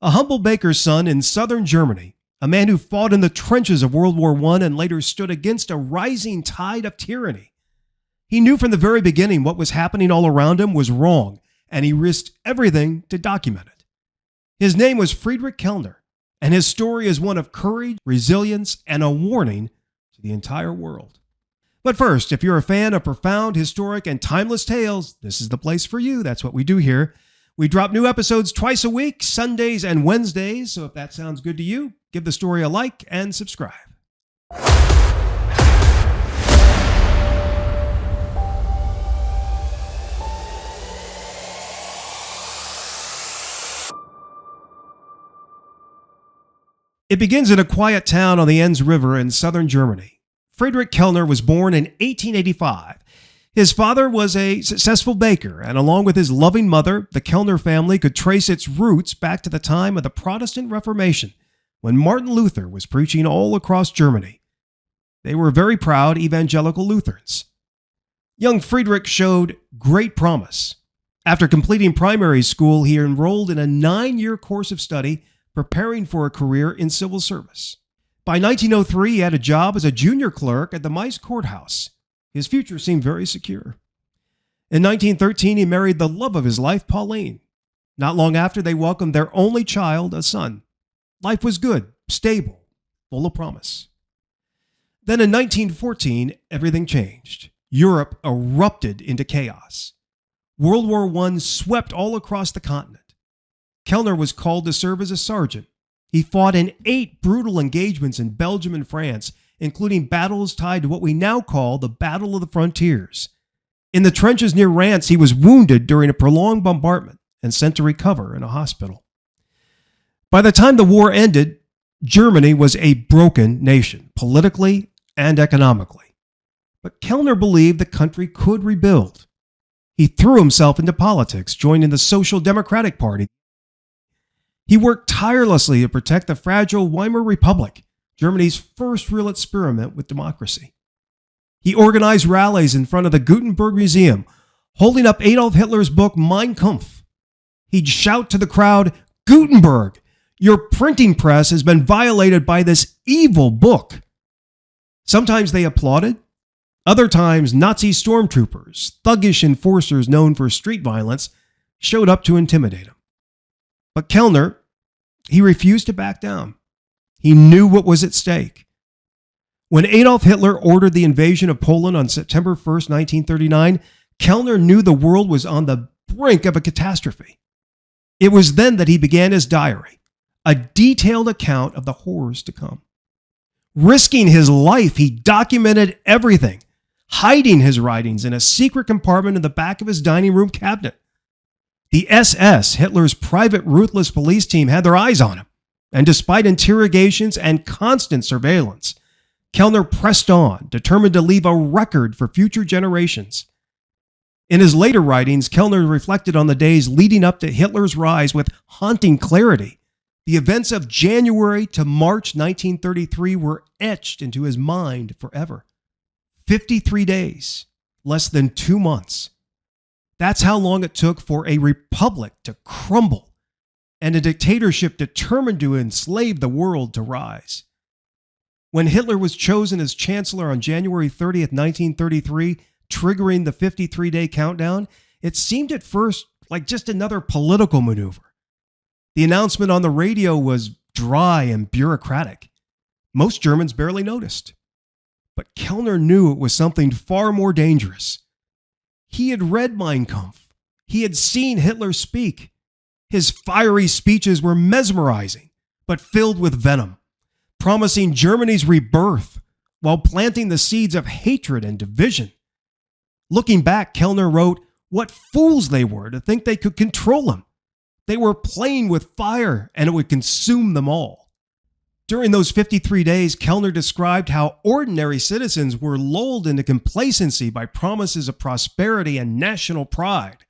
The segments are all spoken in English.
A humble baker's son in southern Germany, a man who fought in the trenches of World War I and later stood against a rising tide of tyranny. He knew from the very beginning what was happening all around him was wrong, and he risked everything to document it. His name was Friedrich Kellner, and his story is one of courage, resilience, and a warning to the entire world. But first, if you're a fan of profound, historic, and timeless tales, this is the place for you. That's what we do here. We drop new episodes twice a week, Sundays and Wednesdays, so if that sounds good to you, give the story a like and subscribe. It begins in a quiet town on the Enns River in southern Germany. Friedrich Kellner was born in 1885. His father was a successful baker, and along with his loving mother, the Kellner family could trace its roots back to the time of the Protestant Reformation, when Martin Luther was preaching all across Germany. They were very proud evangelical Lutherans. Young Friedrich showed great promise. After completing primary school, he enrolled in a 9-year course of study preparing for a career in civil service. By 1903, he had a job as a junior clerk at the Mice courthouse. His future seemed very secure. In 1913, he married the love of his life, Pauline. Not long after, they welcomed their only child, a son. Life was good, stable, full of promise. Then in 1914, everything changed. Europe erupted into chaos. World War I swept all across the continent. Kellner was called to serve as a sergeant. He fought in 8 brutal engagements in Belgium and France, including battles tied to what we now call the Battle of the Frontiers. In the trenches near Rance, he was wounded during a prolonged bombardment and sent to recover in a hospital. By the time the war ended, Germany was a broken nation, politically and economically. But Kellner believed the country could rebuild. He threw himself into politics, joining the Social Democratic Party. He worked tirelessly to protect the fragile Weimar Republic, Germany's first real experiment with democracy. He organized rallies in front of the Gutenberg Museum, holding up Adolf Hitler's book Mein Kampf. He'd shout to the crowd, "Gutenberg, your printing press has been violated by this evil book." Sometimes they applauded. Other times, Nazi stormtroopers, thuggish enforcers known for street violence, showed up to intimidate him. But Kellner, he refused to back down. He knew what was at stake. When Adolf Hitler ordered the invasion of Poland on September 1st, 1939, Kellner knew the world was on the brink of a catastrophe. It was then that he began his diary, a detailed account of the horrors to come. Risking his life, he documented everything, hiding his writings in a secret compartment in the back of his dining room cabinet. The SS, Hitler's private ruthless police team, had their eyes on him, and despite interrogations and constant surveillance, Kellner pressed on, determined to leave a record for future generations. In his later writings, Kellner reflected on the days leading up to Hitler's rise with haunting clarity. The events of January to March 1933 were etched into his mind forever. 53 days, less than 2 months. That's how long it took for a republic to crumble and a dictatorship determined to enslave the world to rise. When Hitler was chosen as chancellor on January 30th, 1933, triggering the 53-day countdown, it seemed at first like just another political maneuver. The announcement on the radio was dry and bureaucratic. Most Germans barely noticed. But Kellner knew it was something far more dangerous. He had read Mein Kampf. He had seen Hitler speak. His fiery speeches were mesmerizing, but filled with venom, promising Germany's rebirth while planting the seeds of hatred and division. Looking back, Kellner wrote, "What fools they were to think they could control him. They were playing with fire and it would consume them all." During those 53 days, Kellner described how ordinary citizens were lulled into complacency by promises of prosperity and national pride.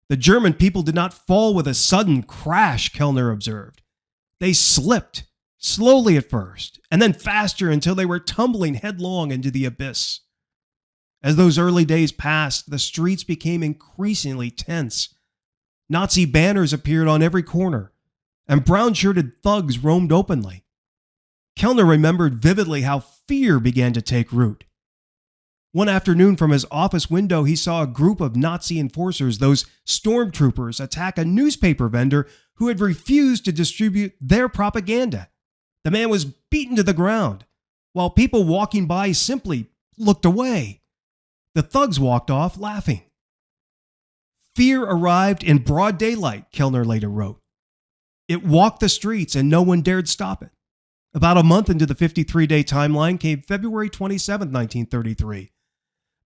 The German people did not fall with a sudden crash, Kellner observed. They slipped, slowly at first, and then faster until they were tumbling headlong into the abyss. As those early days passed, the streets became increasingly tense. Nazi banners appeared on every corner. and brown-shirted thugs roamed openly. Kellner remembered vividly how fear began to take root. One afternoon from his office window, he saw a group of Nazi enforcers, those stormtroopers, attack a newspaper vendor who had refused to distribute their propaganda. The man was beaten to the ground, while people walking by simply looked away. The thugs walked off laughing. Fear arrived in broad daylight, Kellner later wrote. It walked the streets and no one dared stop it. About a month into the 53-day timeline came February 27, 1933.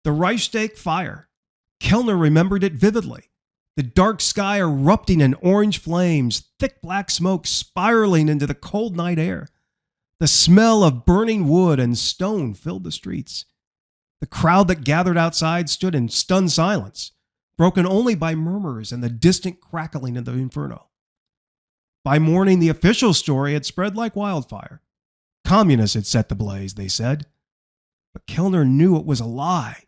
The Reichstag fire. Kellner remembered it vividly. The dark sky erupting in orange flames, thick black smoke spiraling into the cold night air. The smell of burning wood and stone filled the streets. The crowd that gathered outside stood in stunned silence, broken only by murmurs and the distant crackling of the inferno. By morning, the official story had spread like wildfire. Communists had set the blaze, they said. But Kellner knew it was a lie.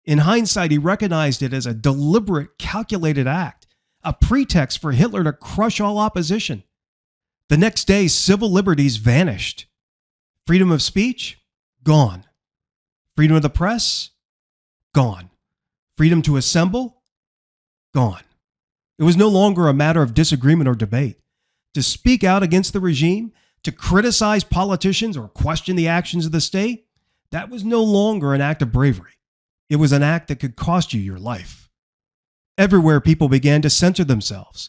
In hindsight, he recognized it as a deliberate, calculated act, a pretext for Hitler to crush all opposition. The next day, civil liberties vanished. Freedom of speech? Gone. Freedom of the press? Gone. Freedom to assemble? Gone. It was no longer a matter of disagreement or debate. To speak out against the regime, to criticize politicians or question the actions of the state, that was no longer an act of bravery. It was an act that could cost you your life. Everywhere, people began to censor themselves,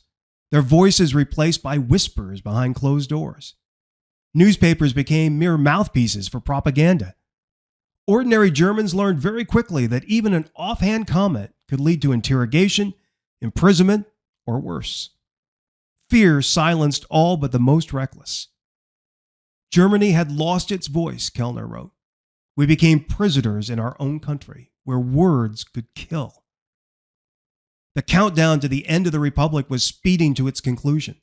their voices replaced by whispers behind closed doors. Newspapers became mere mouthpieces for propaganda. Ordinary Germans learned very quickly that even an offhand comment could lead to interrogation, imprisonment, or worse. Fear silenced all but the most reckless. Germany had lost its voice, Kellner wrote. We became prisoners in our own country, where words could kill. The countdown to the end of the Republic was speeding to its conclusion.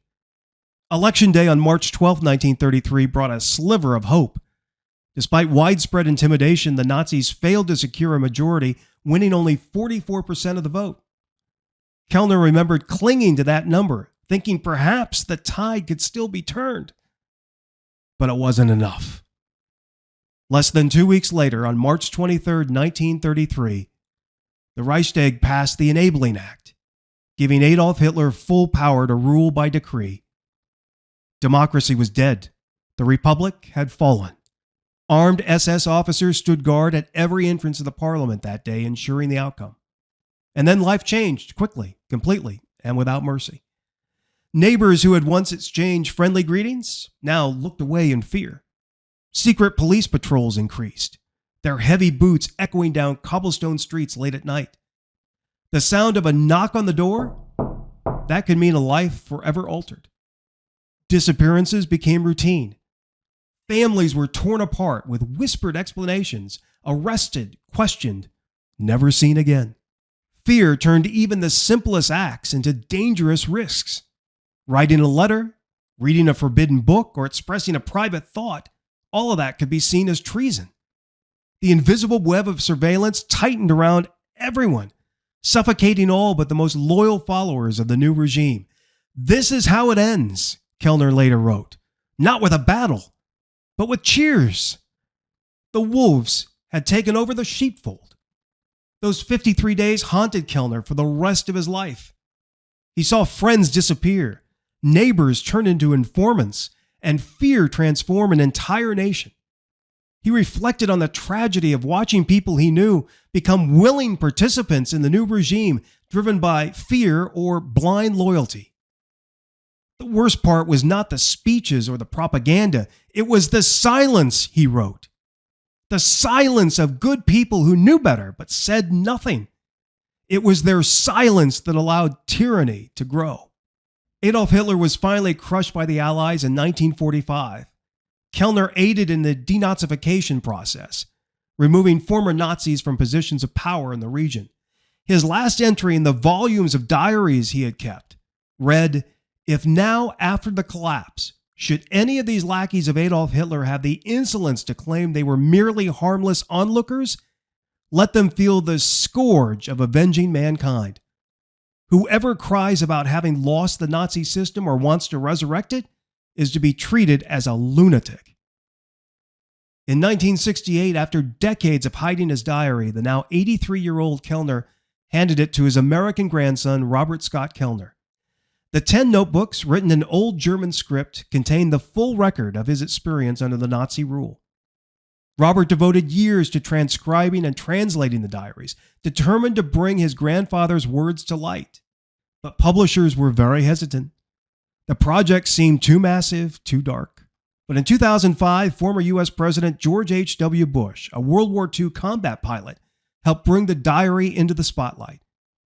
Election Day on March 12, 1933 brought a sliver of hope. Despite widespread intimidation, the Nazis failed to secure a majority, winning only 44% of the vote. Kellner remembered clinging to that number, thinking perhaps the tide could still be turned. But it wasn't enough. Less than 2 weeks later, on March 23, 1933, the Reichstag passed the Enabling Act, giving Adolf Hitler full power to rule by decree. Democracy was dead. The Republic had fallen. Armed SS officers stood guard at every entrance of the parliament that day, ensuring the outcome. And then life changed quickly, completely, and without mercy. Neighbors who had once exchanged friendly greetings now looked away in fear. Secret police patrols increased, their heavy boots echoing down cobblestone streets late at night. The sound of a knock on the door, that could mean a life forever altered. Disappearances became routine. Families were torn apart with whispered explanations, arrested, questioned, never seen again. Fear turned even the simplest acts into dangerous risks. Writing a letter, reading a forbidden book, or expressing a private thought, all of that could be seen as treason. The invisible web of surveillance tightened around everyone, suffocating all but the most loyal followers of the new regime. This is how it ends, Kellner later wrote. Not with a battle, but with cheers. The wolves had taken over the sheepfold. Those 53 days haunted Kellner for the rest of his life. He saw friends disappear, neighbors turn into informants, and fear transform an entire nation. He reflected on the tragedy of watching people he knew become willing participants in the new regime, driven by fear or blind loyalty. The worst part was not the speeches or the propaganda. It was the silence, he wrote. The silence of good people who knew better but said nothing. It was their silence that allowed tyranny to grow. Adolf Hitler was finally crushed by the Allies in 1945. Kellner aided in the denazification process, removing former Nazis from positions of power in the region. His last entry in the volumes of diaries he had kept read, "If now, after the collapse, should any of these lackeys of Adolf Hitler have the insolence to claim they were merely harmless onlookers, let them feel the scourge of avenging mankind. Whoever cries about having lost the Nazi system or wants to resurrect it is to be treated as a lunatic. In 1968, after decades of hiding his diary, the now 83-year-old Kellner handed it to his American grandson, Robert Scott Kellner. The 10 notebooks, written in Old German script, contain the full record of his experience under the Nazi rule. Robert devoted years to transcribing and translating the diaries, determined to bring his grandfather's words to light. But publishers were very hesitant. The project seemed too massive, too dark. But in 2005, former U.S. President George H.W. Bush, a World War II combat pilot, helped bring the diary into the spotlight.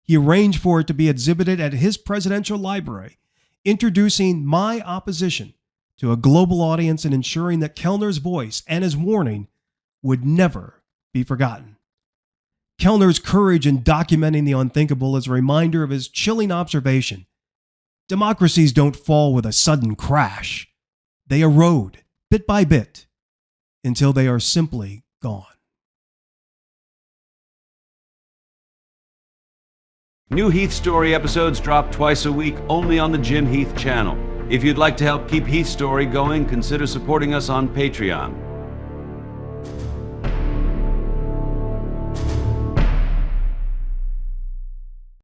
He arranged for it to be exhibited at his presidential library, introducing my opposition to a global audience and ensuring that Kellner's voice and his warning would never be forgotten. Kellner's courage in documenting the unthinkable is a reminder of his chilling observation. Democracies don't fall with a sudden crash. They erode, bit by bit, until they are simply gone. New Heath Story episodes drop twice a week only on the Jim Heath channel. If you'd like to help keep Heath Story going, consider supporting us on Patreon.